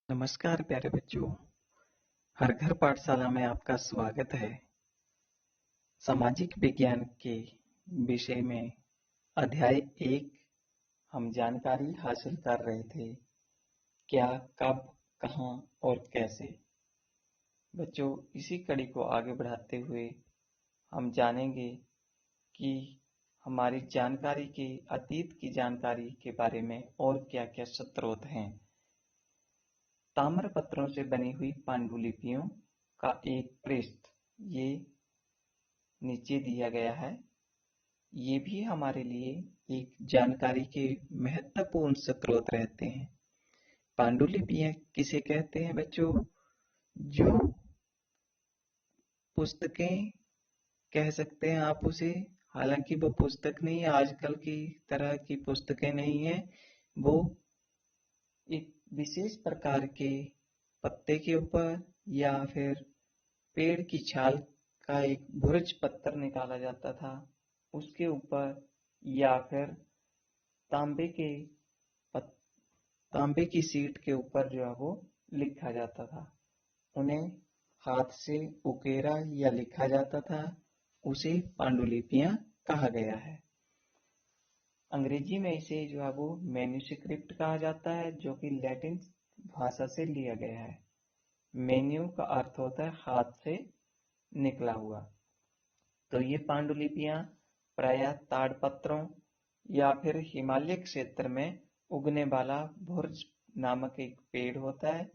नमस्कार प्यारे बच्चों। हर घर पाठशाला में आपका स्वागत है। सामाजिक विज्ञान के विषय में अध्याय 1 हम जानकारी हासिल कर रहे थे। क्या, कब, कहाँ और कैसे। बच्चों, इसी कड़ी को आगे बढ़ाते हुए हम जानेंगे कि हमारी जानकारी के अतीत की जानकारी के बारे में और क्या क्या स्रोत हैं। ताम्रपत्रों से बनी हुई पांडुलिपियों का एक पृष्ठ ये नीचे दिया गया है। ये भी हमारे लिए एक जानकारी के महत्वपूर्ण स्रोत रहते हैं। पांडुलिपियां किसे कहते हैं बच्चों? जो पुस्तकें कह सकते हैं आप उसे, हालांकि वो पुस्तक नहीं, आजकल की तरह की पुस्तकें नहीं है। वो एक विशेष प्रकार के पत्ते के ऊपर या फिर पेड़ की छाल का एक भुर्ज पत्थर निकाला जाता था, उसके ऊपर या फिर तांबे के तांबे की शीट के ऊपर जो है वो लिखा जाता था। उन्हें हाथ से उकेरा या लिखा जाता था। उसे पांडुलिपियां कहा गया है। अंग्रेजी में इसे जो है वो मैन्युस्क्रिप्ट कहा जाता है, जो कि लैटिन भाषा से लिया गया है। मेन्यू का अर्थ होता है हाथ से निकला हुआ। तो ये पांडुलिपियां प्रायः ताड़पत्रों या फिर हिमालय क्षेत्र में उगने वाला भुर्ज नामक एक पेड़ होता है,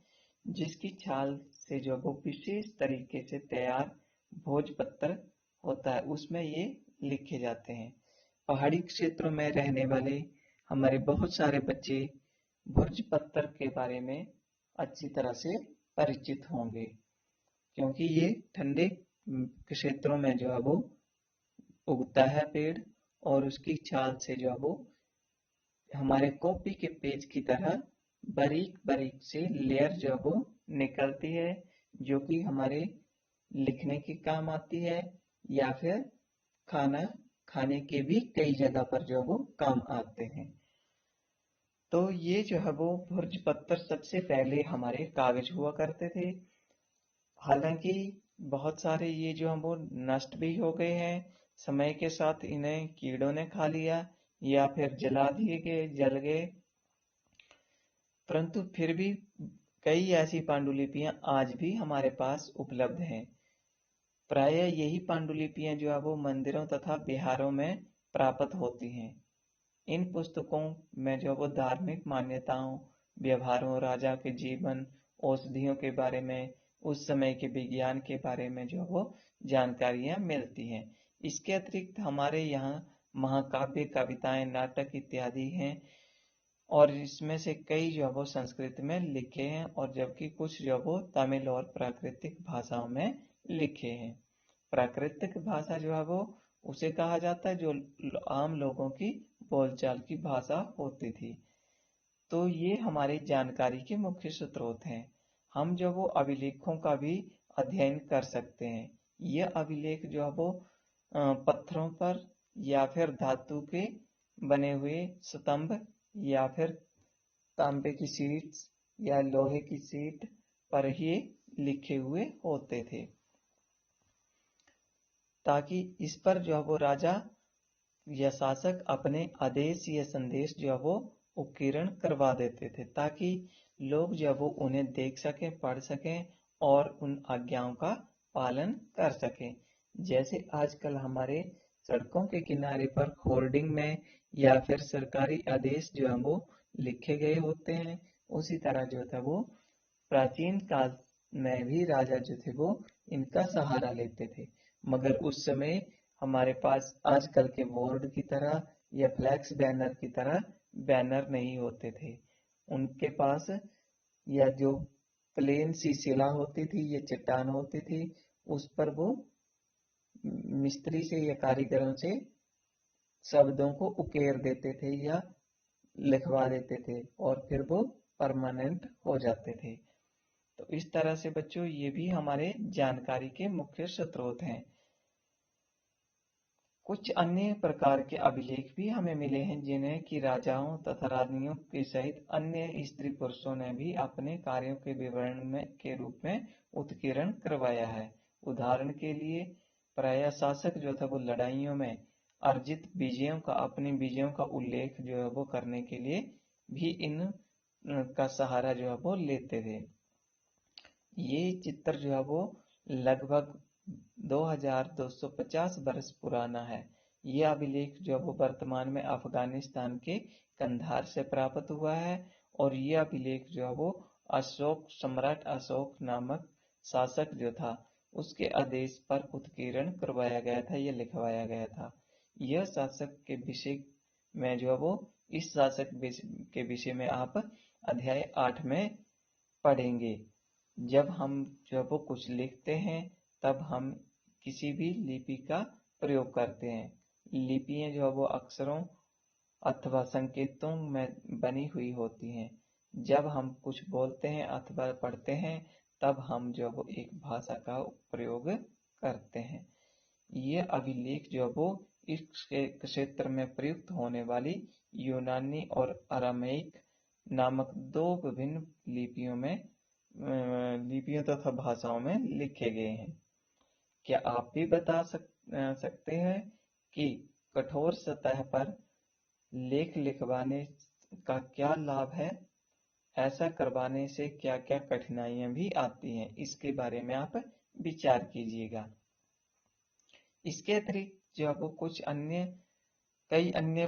जिसकी छाल से जो वो विशेष तरीके से तैयार भोजपत्र होता है, उसमें ये लिखे जाते हैं। पहाड़ी क्षेत्रों में रहने वाले हमारे बहुत सारे बच्चे भोजपत्र के बारे में अच्छी तरह से परिचित होंगे, क्योंकि ये ठंडे क्षेत्रों में जो है वो उगता है पेड़, और उसकी छाल से जो है वो हमारे कॉपी के पेज की तरह बारीक बारीक से लेयर जो है वो निकलती है, जो कि हमारे लिखने के काम आती है या फिर खाना खाने के भी कई जगह पर जो है वो काम आते हैं। तो ये जो है वो भुर्ज पत्थर सबसे पहले हमारे कागज हुआ करते थे। हालांकि बहुत सारे ये जो हम वो नष्ट भी हो गए हैं, समय के साथ इन्हें कीड़ों ने खा लिया या फिर जला दिए गए, जल गए। परंतु फिर भी कई ऐसी पांडुलिपियां आज भी हमारे पास उपलब्ध हैं। प्रायः यही पांडुलिपियां जो है वो मंदिरों तथा विहारों में प्राप्त होती हैं। इन पुस्तकों में जो वो धार्मिक मान्यताओं, व्यवहारों, राजा के जीवन, औषधियों के बारे में, उस समय के विज्ञान के बारे में जो वो जानकारियां मिलती हैं। इसके अतिरिक्त हमारे यहाँ महाकाव्य, कविताएं, नाटक इत्यादि हैं, और इसमें से कई जो वो संस्कृत में लिखे हैं, और जबकि कुछ जो वो तमिल और प्राकृतिक भाषाओं में लिखे हैं। प्राकृतिक भाषा जो है वो उसे कहा जाता है जो आम लोगों की बोलचाल की भाषा होती थी। तो ये हमारी जानकारी के मुख्य स्रोत हैं। हम जो वो अभिलेखों का भी अध्ययन कर सकते हैं। यह अभिलेख जो है वो पत्थरों पर या फिर धातु के बने हुए स्तंभ या फिर तांबे की शीट्स या लोहे की शीट पर ही लिखे हुए होते थे, ताकि इस पर जो है वो राजा या शासक अपने आदेश या संदेश जो है वो उत्कीर्ण करवा देते थे, ताकि लोग जो है वो उन्हें देख सकें, पढ़ सकें और उन आज्ञाओं का पालन कर सकें। जैसे आजकल हमारे सड़कों के किनारे पर होर्डिंग में या फिर सरकारी आदेश जो है वो लिखे गए होते हैं, उसी तरह जो था वो प्राचीन काल में भी राजा जो थे वो इनका सहारा लेते थे। मगर उस समय हमारे पास आजकल के बोर्ड की तरह या फ्लैक्स बैनर की तरह बैनर नहीं होते थे। उनके पास या जो प्लेन सी शिला होती थी या चट्टान होती थी, उस पर वो मिस्त्री से या कारीगरों से शब्दों को उकेर देते थे या लिखवा देते थे, और फिर वो परमानेंट हो जाते थे। तो इस तरह से बच्चों ये भी हमारे जानकारी के मुख्य स्रोत हैं। कुछ अन्य प्रकार के अभिलेख भी हमें मिले हैं जिन्हें कि राजाओं तथा रानियों के सहित अन्य स्त्री पुरुषों ने भी अपने कार्यों के विवरण के रूप में उत्कीर्ण करवाया है। उदाहरण के लिए प्रायः शासक जो था वो लड़ाइयों में अर्जित विजयों का अपनी विजयों का उल्लेख जो है वो करने के लिए भी इन का सहारा जो है वो लेते थे। ये चित्र जो है वो लगभग 2250 वर्ष पुराना है। ये अभिलेख जो है वो वर्तमान में अफगानिस्तान के कंधार से प्राप्त हुआ है और ये अभिलेख जो है वो सम्राट अशोक नामक शासक जो था उसके आदेश पर उत्कीर्ण करवाया गया था, ये लिखवाया गया था। यह शासक के विषय में जो है वो इस शासक के विषय में आप अध्याय 8 में पढ़ेंगे। जब हम जो है वो कुछ लिखते हैं तब हम किसी भी लिपि का प्रयोग करते हैं। लिपियां जो है वो अक्षरों अथवा संकेतों में बनी हुई होती हैं। जब हम कुछ बोलते हैं अथवा पढ़ते हैं तब हम जो है वो एक भाषा का प्रयोग करते हैं। ये अभिलेख जो है वो इस क्षेत्र में प्रयुक्त होने वाली यूनानी और अरामेइक नामक दो विभिन्न लिपियों तथा भाषाओं में लिखे गए हैं। क्या आप भी बता सकते हैं कि कठोर सतह पर लेख लिखवाने का क्या लाभ है? ऐसा करवाने से क्या क्या कठिनाइयां भी आती हैं? इसके बारे में आप विचार कीजिएगा। इसके अतिरिक्त जो है वो कई अन्य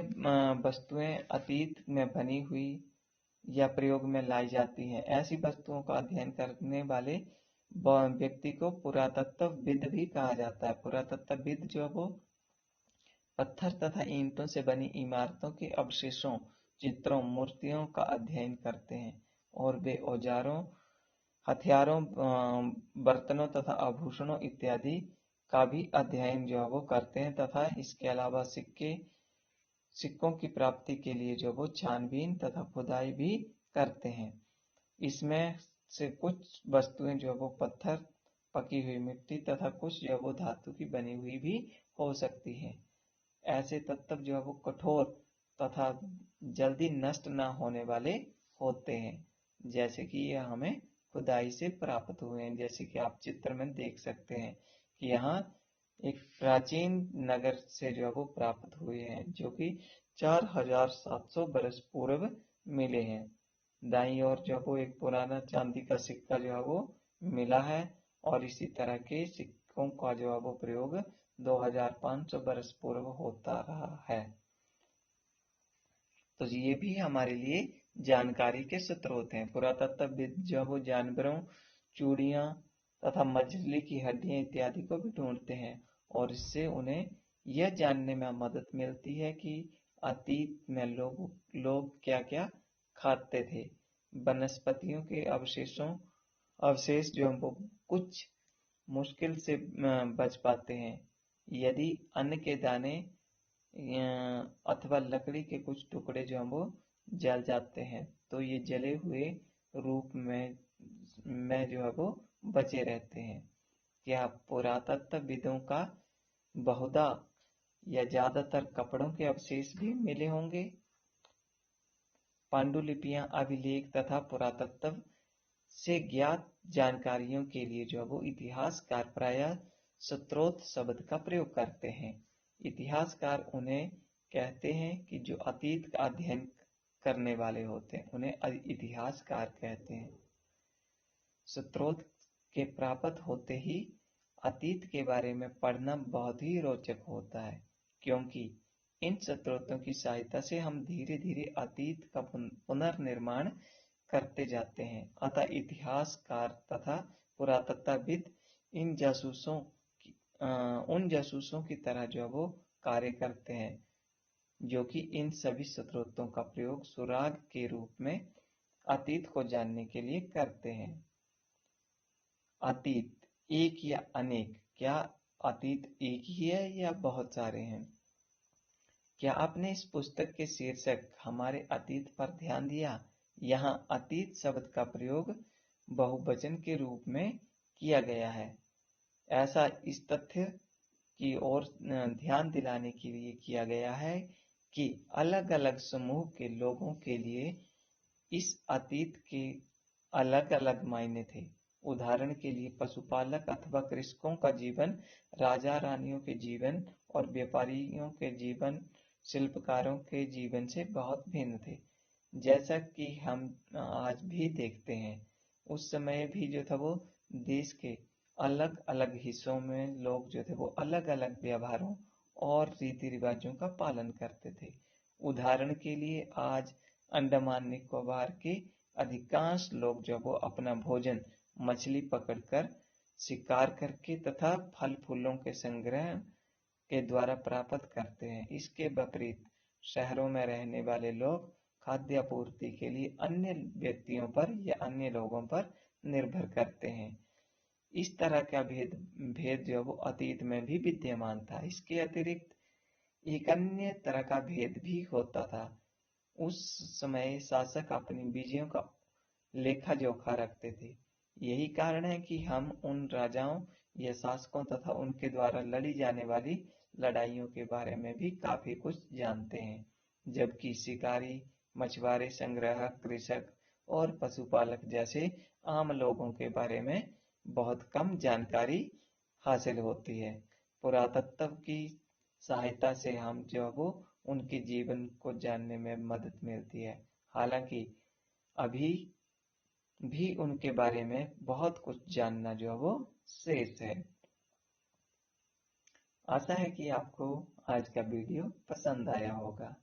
वस्तुएं अतीत में बनी हुई या प्रयोग में लाई जाती हैं। ऐसी वस्तुओं का अध्ययन करने वाले व्यक्ति को पुरातत्वविद भी कहा जाता है। पुरातत्वविद जो है वो पत्थर तथा ईंटों से बनी इमारतों के अवशेषों, चित्रों, मूर्तियों का अध्ययन करते हैं और वे औजारों, हथियारों, बर्तनों तथा आभूषणों इत्यादि का भी अध्ययन जो है वो करते हैं तथा इसके अलावा सिक्कों की प्राप्ति के लिए जो वो छानबीन तथा खुदाई भी करते हैं। इसमें से कुछ वस्तुएं जो वो पत्थर, पकी हुई मिट्टी तथा कुछ जो वो धातु की बनी हुई भी हो सकती है। ऐसे तत्व जो है वो कठोर तथा जल्दी नष्ट न होने वाले होते हैं, जैसे कि यह हमें खुदाई से प्राप्त हुए हैं। जैसे कि आप चित्र में देख सकते हैं कि यहाँ एक प्राचीन नगर से जो है वो प्राप्त हुए हैं जो कि 4700 वर्ष पूर्व मिले हैं। दाईं ओर जो वो एक पुराना चांदी का सिक्का जो है वो मिला है और इसी तरह के सिक्कों का जो है वो प्रयोग 2500 वर्ष पूर्व होता रहा है। तो ये भी हमारे लिए जानकारी के स्रोत हैं। पुरातत्वविद जो वो जानवरों, चूड़ियां तथा मछली की हड्डियां इत्यादि को भी ढूंढते हैं और इससे उन्हें यह जानने में मदद मिलती है कि अतीत में लोग क्या क्या खाते थे। वनस्पतियों के अवशेष जो वो कुछ मुश्किल से बच पाते हैं। यदि अन्न के दाने अथवा लकड़ी के कुछ टुकड़े जो हैं वो जल जाते हैं तो ये जले हुए रूप में जो है वो बचे रहते हैं। क्या पुरातत्वविदों का बहुधा या ज्यादातर कपड़ों के अवशेष भी मिले होंगे? पांडुलिपियां, अभिलेख तथा पुरातत्व से ज्ञात जानकारियों के लिए जो वो इतिहासकार प्रायः स्रोत शब्द का प्रयोग करते हैं। इतिहासकार उन्हें कहते हैं कि जो अतीत का अध्ययन करने वाले होते हैं, उन्हें इतिहासकार कहते हैं। स्रोत के प्राप्त होते ही अतीत के बारे में पढ़ना बहुत ही रोचक होता है, क्योंकि इन स्रोतों की सहायता से हम धीरे धीरे अतीत का पुनर्निर्माण करते जाते हैं। अतः इतिहासकार तथा पुरातत्वविद उन जासूसों की तरह जो वो कार्य करते हैं, जो कि इन सभी स्रोतों का प्रयोग सुराग के रूप में अतीत को जानने के लिए करते हैं। अतीत एक या अनेक? क्या अतीत एक ही है या बहुत सारे हैं? क्या आपने इस पुस्तक के शीर्षक हमारे अतीत पर ध्यान दिया? यहाँ अतीत शब्द का प्रयोग बहुवचन के रूप में किया गया है। ऐसा इस तथ्य की ओर ध्यान दिलाने के लिए किया गया है कि अलग अलग समूह के लोगों के लिए इस अतीत के अलग अलग मायने थे। उदाहरण के लिए पशुपालक अथवा कृषकों का जीवन राजा रानियों के जीवन और व्यापारियों के जीवन शिल्पकारों के जीवन से बहुत भिन्न थे। जैसा कि हम आज भी देखते हैं, उस समय भी जो था वो देश के अलग अलग हिस्सों में लोग जो थे वो अलग अलग व्यवहारों और रीति रिवाजों का पालन करते थे। उदाहरण के लिए आज अंडमान निकोबार के अधिकांश लोग जो वो अपना भोजन मछली पकड़कर, शिकार करके तथा फल फूलों के संग्रह के द्वारा प्राप्त करते हैं। इसके विपरीत शहरों में रहने वाले लोग खाद्य आपूर्ति के लिए अन्य व्यक्तियों पर या अन्य लोगों पर निर्भर करते हैं। इस तरह का भेद जो वो अतीत में भी विद्यमान था। इसके अतिरिक्त एक अन्य तरह का भेद भी होता था। उस समय शासक अपनी विजयों का लेखा जोखा रखते थे। यही कारण है कि हम उन राजाओं या शासकों तथा उनके द्वारा लड़ी जाने वाली लड़ाइयों के बारे में भी काफी कुछ जानते हैं, जबकि शिकारी, मछुआरे, संग्राहक, कृषक और पशुपालक जैसे आम लोगों के बारे में बहुत कम जानकारी हासिल होती है। पुरातत्व की सहायता से हम जो वो उनके जीवन को जानने में मदद मिलती है। हालांकि अभी भी उनके बारे में बहुत कुछ जानना जो वो शेष है। आशा है कि आपको आज का वीडियो पसंद आया होगा।